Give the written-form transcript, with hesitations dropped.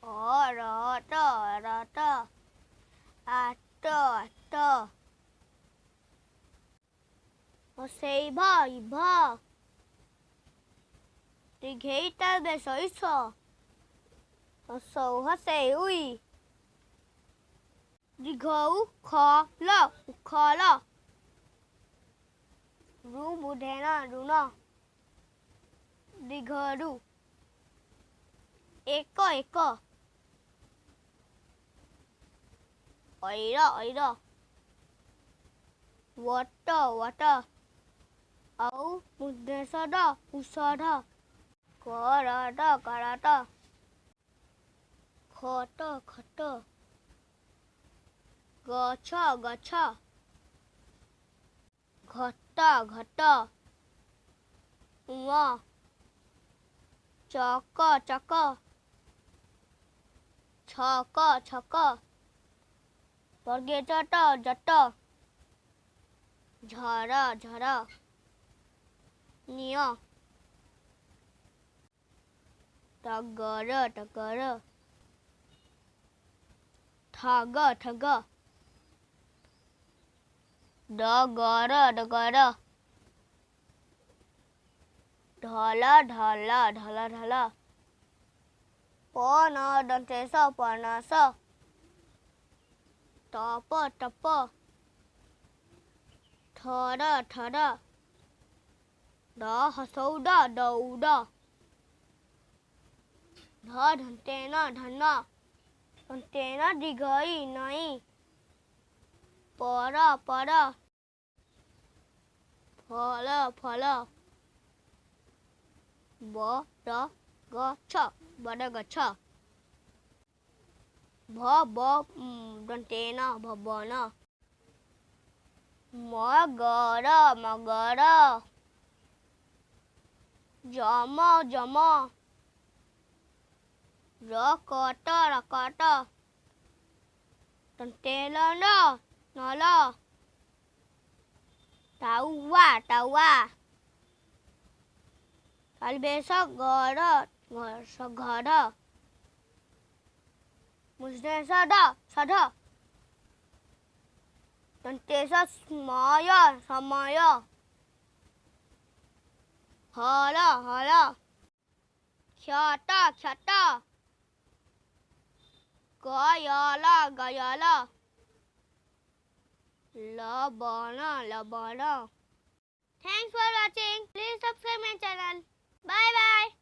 रट आट इभ दिघेइटा सैस हसेउई दिघौ खल उखल रु बुधेन रुन दिघरु एक ऐर वट औ मुद्देशद उषध करट खट गछ घट उम चक छक वर्गे जट झर निय टगर ठग डगर ढल पन दंतेस पनस टप ठर ड हसौड दौड ध धन्तेन दिघई नई पर फल बरगछ दंतेन भवन मगर जम रकट दंतेन नल टाउआ तालबेस घर मुद्देश सध दंतेस समय हल क्षत गयल लबन Thanks for watching. Please subscribe my channel. Bye bye.